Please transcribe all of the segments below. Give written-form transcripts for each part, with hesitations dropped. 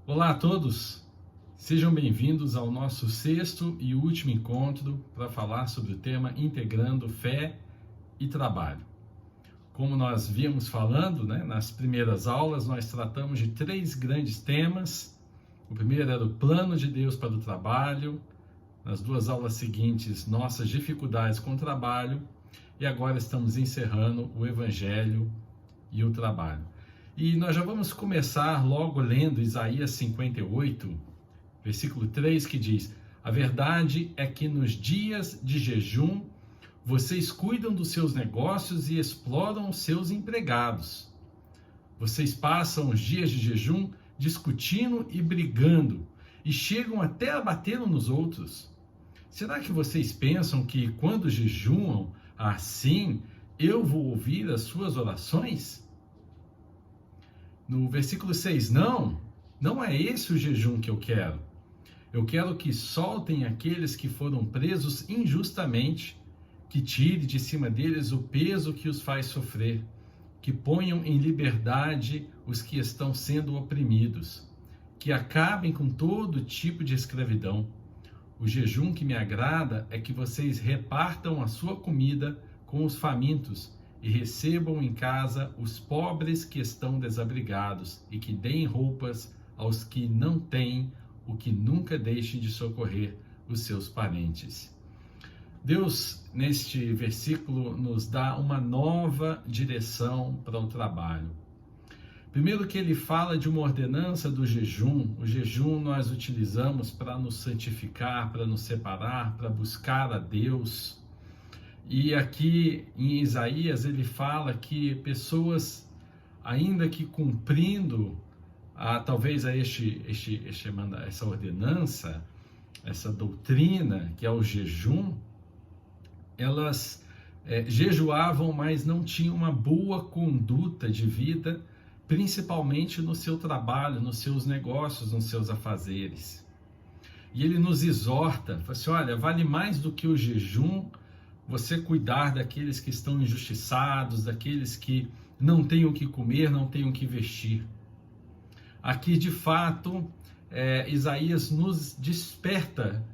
Olá a todos, sejam bem-vindos ao nosso sexto e último encontro para falar sobre o tema Integrando Fé e Trabalho. Como nós víamos falando, nas primeiras aulas, nós tratamos de três grandes temas. O primeiro era o plano de Deus para o trabalho, nas duas aulas seguintes, nossas dificuldades com o trabalho, e agora estamos encerrando o Evangelho e o trabalho. E nós já vamos começar logo lendo Isaías 58, versículo 3, que diz: A verdade é que nos dias de jejum vocês cuidam dos seus negócios e exploram os seus empregados. Vocês passam os dias de jejum discutindo e brigando e chegam até a bater uns nos outros. Será que vocês pensam que quando jejuam assim eu vou ouvir as suas orações? No versículo 6, não é esse o jejum que eu quero. Eu quero que soltem aqueles que foram presos injustamente, que tire de cima deles o peso que os faz sofrer, que ponham em liberdade os que estão sendo oprimidos, que acabem com todo tipo de escravidão. O jejum que me agrada é que vocês repartam a sua comida com os famintos, e recebam em casa os pobres que estão desabrigados, e que deem roupas aos que não têm, o que nunca deixem de socorrer os seus parentes. Deus, neste versículo, nos dá uma nova direção para o trabalho. Primeiro que ele fala de uma ordenança do jejum. O jejum nós utilizamos para nos santificar, para nos separar, para buscar a Deus. E aqui em Isaías ele fala que pessoas, ainda que cumprindo talvez essa ordenança, essa doutrina que é o jejum, elas jejuavam, mas não tinham uma boa conduta de vida, principalmente no seu trabalho, nos seus negócios, nos seus afazeres. E ele nos exorta, fala assim: olha, vale mais do que o jejum você cuidar daqueles que estão injustiçados, daqueles que não têm o que comer, não têm o que vestir. Aqui, de fato, Isaías nos desperta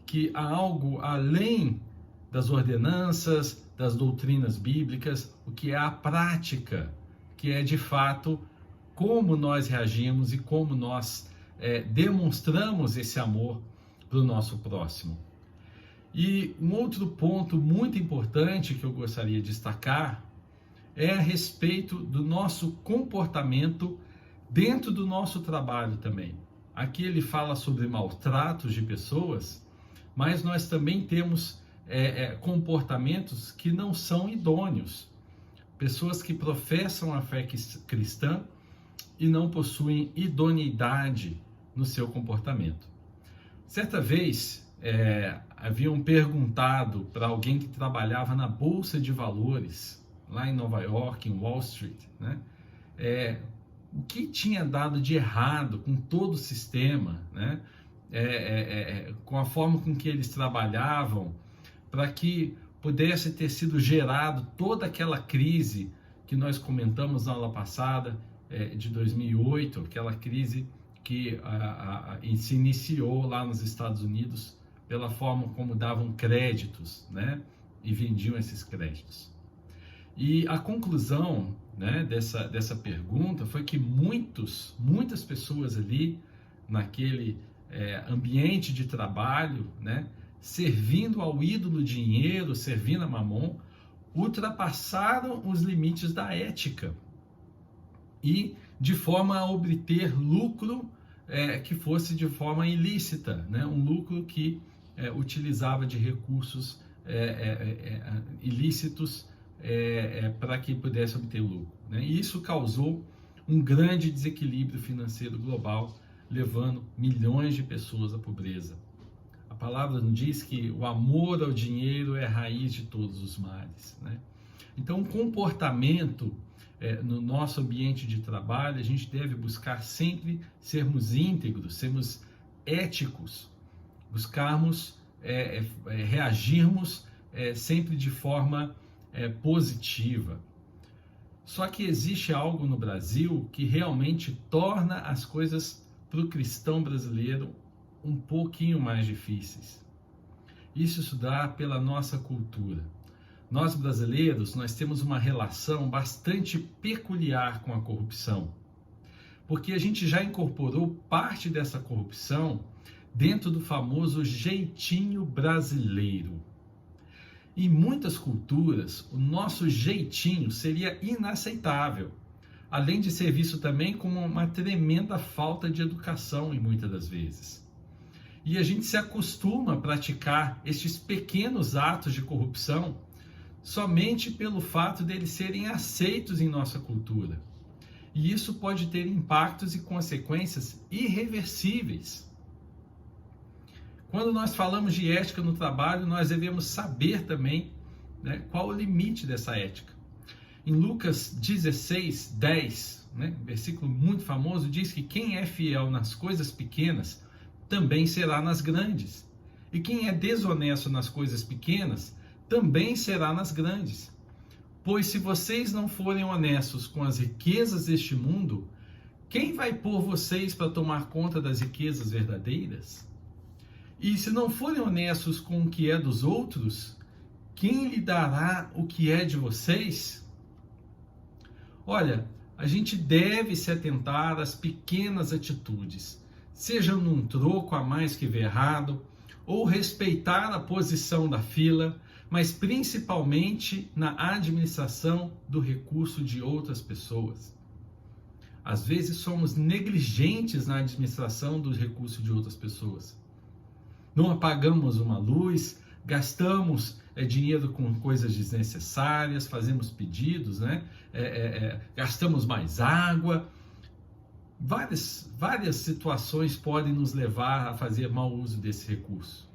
que há algo além das ordenanças, das doutrinas bíblicas, o que é a prática, que é, de fato, como nós reagimos e como nós demonstramos esse amor para o nosso próximo. E um outro ponto muito importante que eu gostaria de destacar é a respeito do nosso comportamento dentro do nosso trabalho também. Aqui ele fala sobre maltratos de pessoas, mas nós também temos comportamentos que não são idôneos. Pessoas que professam a fé cristã e não possuem idoneidade no seu comportamento. Certa vez, haviam perguntado para alguém que trabalhava na Bolsa de Valores, lá em Nova York, em Wall Street, o que tinha dado de errado com todo o sistema, com a forma com que eles trabalhavam, para que pudesse ter sido gerado toda aquela crise que nós comentamos na aula passada, de 2008, aquela crise que se iniciou lá nos Estados Unidos, pela forma como davam créditos, e vendiam esses créditos. E a conclusão, dessa pergunta foi que muitas pessoas ali, naquele ambiente de trabalho, servindo ao ídolo dinheiro, servindo a Mamon, ultrapassaram os limites da ética e de forma a obter lucro que fosse de forma ilícita, um lucro que utilizava de recursos ilícitos para que pudesse obter lucro. E isso causou um grande desequilíbrio financeiro global, levando milhões de pessoas à pobreza. A palavra nos diz que o amor ao dinheiro é a raiz de todos os males. Então, o comportamento no nosso ambiente de trabalho, a gente deve buscar sempre sermos íntegros, sermos éticos, buscarmos reagirmos sempre de forma positiva. Só que existe algo no Brasil que realmente torna as coisas para o cristão brasileiro um pouquinho mais difíceis. Isso se dá pela nossa cultura. Nós brasileiros, nós temos uma relação bastante peculiar com a corrupção, porque a gente já incorporou parte dessa corrupção dentro do famoso jeitinho brasileiro. Em muitas culturas, o nosso jeitinho seria inaceitável, além de ser visto também como uma tremenda falta de educação em muitas das vezes. E a gente se acostuma a praticar estes pequenos atos de corrupção somente pelo fato deles serem aceitos em nossa cultura. E isso pode ter impactos e consequências irreversíveis. Quando nós falamos de ética no trabalho, nós devemos saber também, qual o limite dessa ética. Em Lucas 16, 10, versículo muito famoso, diz que quem é fiel nas coisas pequenas também será nas grandes. E quem é desonesto nas coisas pequenas também será nas grandes. Pois se vocês não forem honestos com as riquezas deste mundo, quem vai pôr vocês para tomar conta das riquezas verdadeiras? E se não forem honestos com o que é dos outros, quem lhe dará o que é de vocês? Olha, a gente deve se atentar às pequenas atitudes, seja num troco a mais que ver errado, ou respeitar a posição da fila, mas principalmente na administração do recurso de outras pessoas. Às vezes somos negligentes na administração do recurso de outras pessoas. Não apagamos uma luz, gastamos dinheiro com coisas desnecessárias, fazemos pedidos, gastamos mais água. Várias situações podem nos levar a fazer mau uso desse recurso.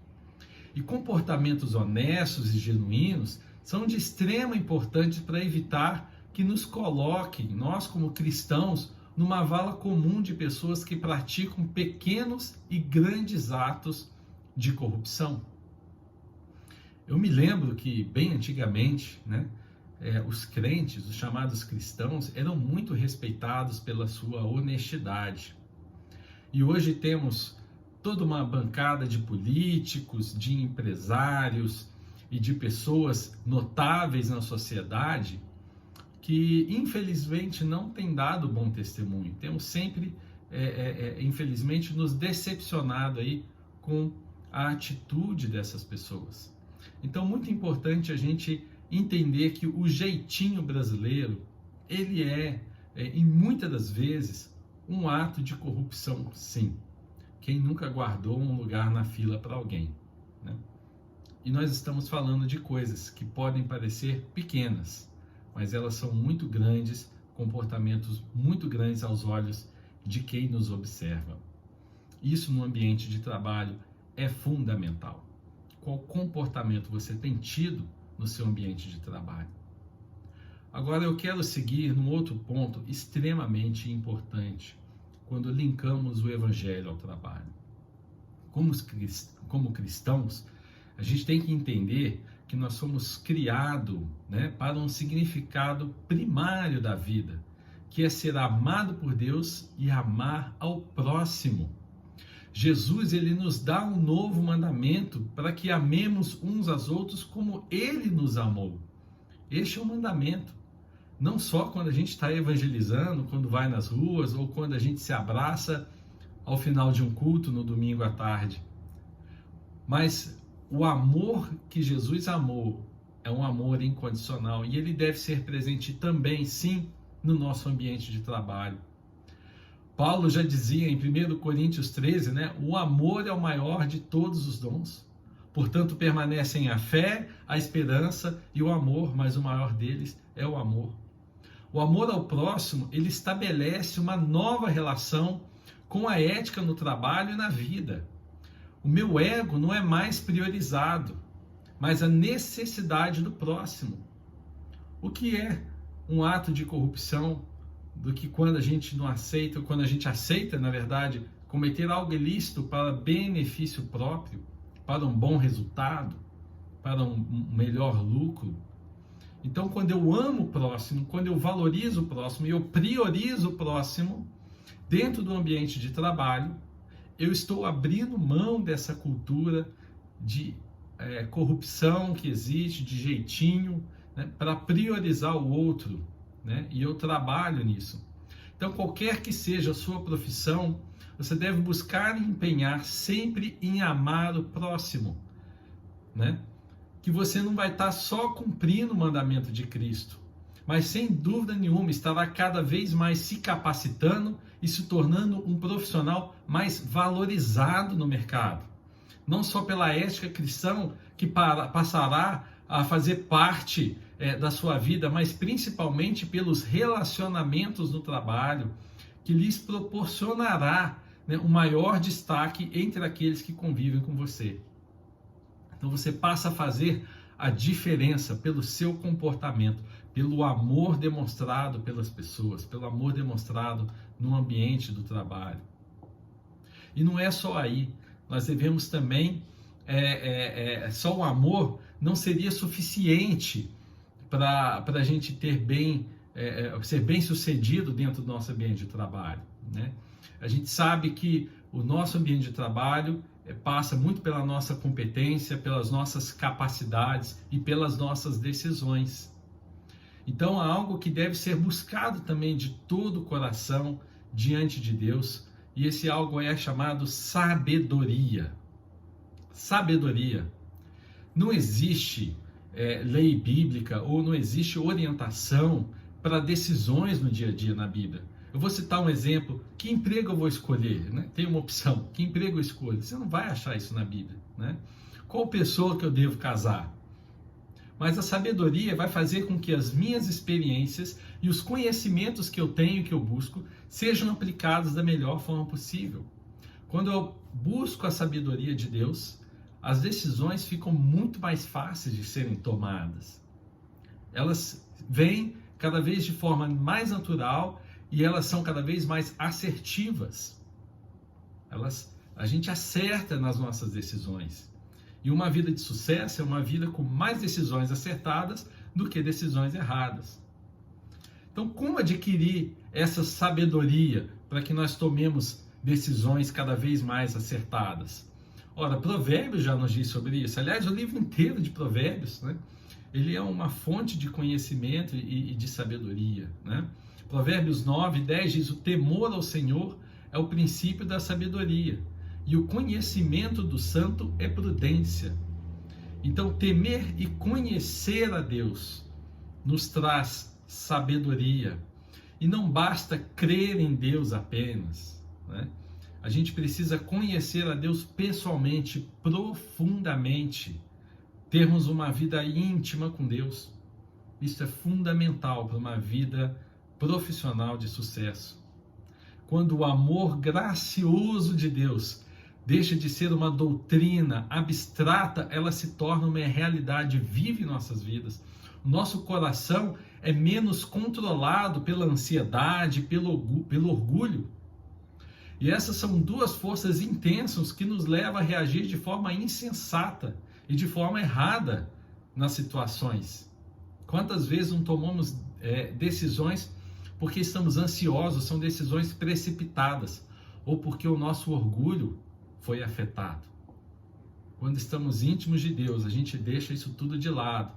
E comportamentos honestos e genuínos são de extrema importância para evitar que nos coloquem, nós como cristãos, numa vala comum de pessoas que praticam pequenos e grandes atos de corrupção. Eu me lembro que, bem antigamente, os crentes, os chamados cristãos, eram muito respeitados pela sua honestidade. E hoje temos toda uma bancada de políticos, de empresários e de pessoas notáveis na sociedade que, infelizmente, não têm dado bom testemunho. Temos sempre, infelizmente, nos decepcionado aí com a atitude dessas pessoas. Então, muito importante a gente entender que o jeitinho brasileiro, ele em muitas das vezes, um ato de corrupção, sim. Quem nunca guardou um lugar na fila para alguém, E nós estamos falando de coisas que podem parecer pequenas, mas elas são muito grandes, comportamentos muito grandes aos olhos de quem nos observa. Isso no ambiente de trabalho é fundamental. Qual comportamento você tem tido no seu ambiente de trabalho? Agora eu quero seguir num outro ponto extremamente importante quando linkamos o evangelho ao trabalho. Como cristãos, a gente tem que entender que nós somos criados para um significado primário da vida, que é ser amado por Deus e amar ao próximo. Jesus, ele nos dá um novo mandamento para que amemos uns aos outros como ele nos amou. Este é o mandamento. Não só quando a gente está evangelizando, quando vai nas ruas, ou quando a gente se abraça ao final de um culto no domingo à tarde. Mas o amor que Jesus amou é um amor incondicional e ele deve ser presente também, sim, no nosso ambiente de trabalho. Paulo já dizia em 1 Coríntios 13, o amor é o maior de todos os dons. Portanto, permanecem a fé, a esperança e o amor, mas o maior deles é o amor. O amor ao próximo, ele estabelece uma nova relação com a ética no trabalho e na vida. O meu ego não é mais priorizado, mas a necessidade do próximo. O que é um ato de corrupção do que quando a gente não aceita, ou quando a gente aceita, na verdade, cometer algo ilícito para benefício próprio, para um bom resultado, para um melhor lucro. Então, quando eu amo o próximo, quando eu valorizo o próximo e eu priorizo o próximo, dentro do ambiente de trabalho, eu estou abrindo mão dessa cultura de corrupção que existe, de jeitinho, né, para priorizar o outro, né? E eu trabalho nisso. Então, qualquer que seja a sua profissão, você deve buscar e empenhar sempre em amar o próximo, né? Que você não vai estar só cumprindo o mandamento de Cristo, mas sem dúvida nenhuma estará cada vez mais se capacitando e se tornando um profissional mais valorizado no mercado. Não só pela ética cristã que passará a fazer parte da sua vida, mas principalmente pelos relacionamentos no trabalho, que lhes proporcionará, né, um maior destaque entre aqueles que convivem com você. Então você passa a fazer a diferença pelo seu comportamento, pelo amor demonstrado pelas pessoas, pelo amor demonstrado no ambiente do trabalho. E não é só aí, nós devemos também, só o amor não seria suficiente para a gente ter ser bem sucedido dentro do nosso ambiente de trabalho, né? A gente sabe que o nosso ambiente de trabalho passa muito pela nossa competência, pelas nossas capacidades e pelas nossas decisões. Então, há algo que deve ser buscado também de todo o coração diante de Deus, e esse algo é chamado sabedoria. Sabedoria. Não existe lei bíblica ou não existe orientação para decisões no dia a dia na Bíblia. Eu vou citar um exemplo: que emprego eu vou escolher? Né? Tem uma opção, que emprego eu escolho? Você não vai achar isso na Bíblia, né? Qual pessoa que eu devo casar? Mas a sabedoria vai fazer com que as minhas experiências e os conhecimentos que eu tenho e que eu busco sejam aplicados da melhor forma possível. Quando eu busco a sabedoria de Deus, as decisões ficam muito mais fáceis de serem tomadas. Elas vêm cada vez de forma mais natural e elas são cada vez mais assertivas. A gente acerta nas nossas decisões. E uma vida de sucesso é uma vida com mais decisões acertadas do que decisões erradas. Então, como adquirir essa sabedoria para que nós tomemos decisões cada vez mais acertadas? Ora, Provérbios já nos diz sobre isso. Aliás, o livro inteiro de Provérbios, né, ele é uma fonte de conhecimento e de sabedoria, né? Provérbios 9:10 diz: o temor ao Senhor é o princípio da sabedoria, e o conhecimento do santo é prudência. Então, temer e conhecer a Deus nos traz sabedoria. E não basta crer em Deus apenas, né? A gente precisa conhecer a Deus pessoalmente, profundamente, termos uma vida íntima com Deus. Isso é fundamental para uma vida profissional de sucesso. Quando o amor gracioso de Deus deixa de ser uma doutrina abstrata, ela se torna uma realidade viva em nossas vidas. O nosso coração é menos controlado pela ansiedade, pelo orgulho. E essas são duas forças intensas que nos levam a reagir de forma insensata e de forma errada nas situações. Quantas vezes não tomamos decisões porque estamos ansiosos, são decisões precipitadas, ou porque o nosso orgulho foi afetado. Quando estamos íntimos de Deus, a gente deixa isso tudo de lado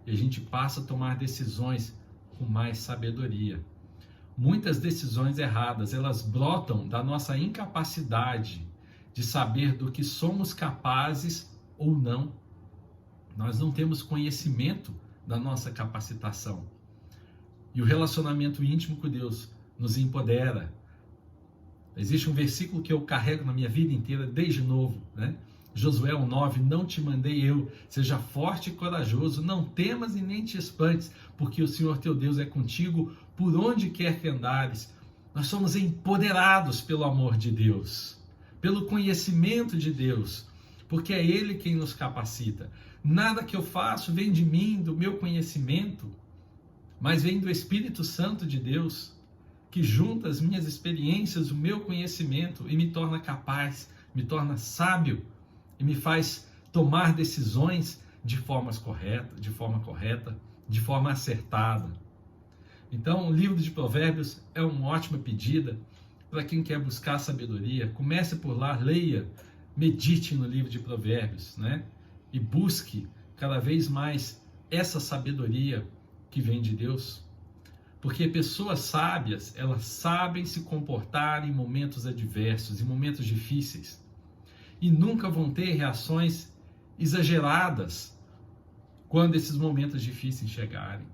e a gente passa a tomar decisões com mais sabedoria. Muitas decisões erradas, elas brotam da nossa incapacidade de saber do que somos capazes ou não. Nós não temos conhecimento da nossa capacitação. E o relacionamento íntimo com Deus nos empodera. Existe um versículo que eu carrego na minha vida inteira, desde novo, né? Josué 1:9, não te mandei eu, seja forte e corajoso, não temas e nem te espantes, porque o Senhor teu Deus é contigo por onde quer que andares. Nós somos empoderados pelo amor de Deus, pelo conhecimento de Deus, porque é Ele quem nos capacita. Nada que eu faço vem de mim, do meu conhecimento, mas vem do Espírito Santo de Deus, que junta as minhas experiências, o meu conhecimento e me torna capaz, me torna sábio e me faz tomar decisões de forma correta, de forma acertada. Então, o livro de Provérbios é uma ótima pedida para quem quer buscar sabedoria, comece por lá, leia, medite no livro de Provérbios, né? E busque cada vez mais essa sabedoria que vem de Deus. Porque pessoas sábias, elas sabem se comportar em momentos adversos, em momentos difíceis. E nunca vão ter reações exageradas quando esses momentos difíceis chegarem.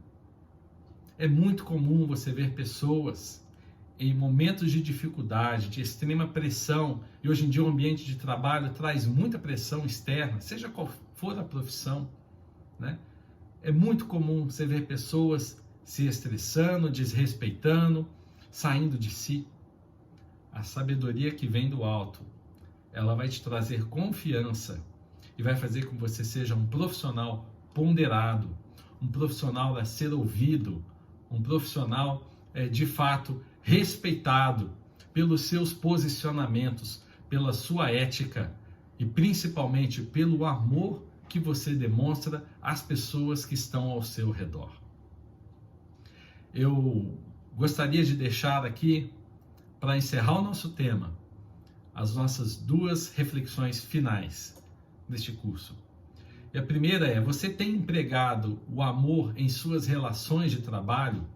É muito comum você ver pessoas em momentos de dificuldade, de extrema pressão, e hoje em dia o ambiente de trabalho traz muita pressão externa, seja qual for a profissão, né? É muito comum você ver pessoas se estressando, desrespeitando, saindo de si. A sabedoria que vem do alto, ela vai te trazer confiança e vai fazer com que você seja um profissional ponderado, um profissional a ser ouvido, um profissional de fato respeitado pelos seus posicionamentos, pela sua ética e principalmente pelo amor que você demonstra às pessoas que estão ao seu redor. Eu gostaria de deixar aqui, para encerrar o nosso tema, as nossas duas reflexões finais deste curso. E a primeira é: você tem empregado o amor em suas relações de trabalho?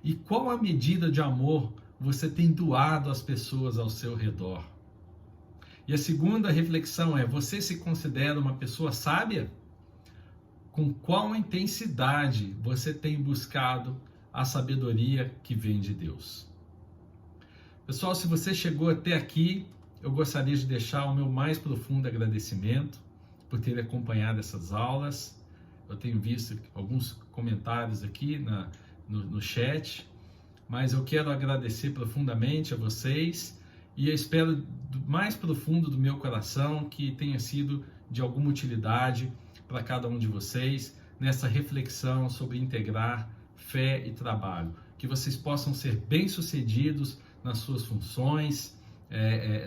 E qual a medida de amor você tem doado às pessoas ao seu redor? E a segunda reflexão é: você se considera uma pessoa sábia? Com qual intensidade você tem buscado a sabedoria que vem de Deus? Pessoal, se você chegou até aqui, eu gostaria de deixar o meu mais profundo agradecimento por ter acompanhado essas aulas. Eu tenho visto alguns comentários aqui no chat, mas eu quero agradecer profundamente a vocês e eu espero do mais profundo do meu coração que tenha sido de alguma utilidade para cada um de vocês nessa reflexão sobre integrar fé e trabalho. Que vocês possam ser bem-sucedidos nas suas funções,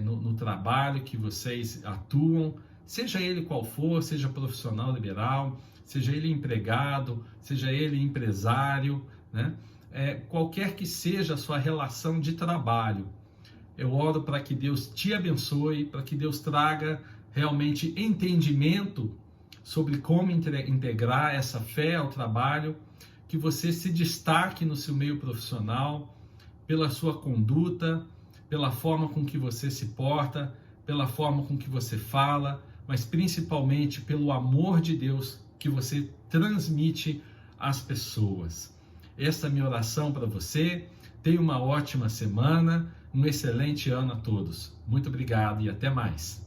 no trabalho que vocês atuam, seja ele qual for, seja profissional liberal, seja ele empregado, seja ele empresário, né? Qualquer que seja a sua relação de trabalho, eu oro para que Deus te abençoe, para que Deus traga realmente entendimento sobre como integrar essa fé ao trabalho, que você se destaque no seu meio profissional pela sua conduta, pela forma com que você se porta, pela forma com que você fala, mas principalmente pelo amor de Deus que você transmite às pessoas. Essa é a minha oração para você. Tenha uma ótima semana, um excelente ano a todos. Muito obrigado e até mais.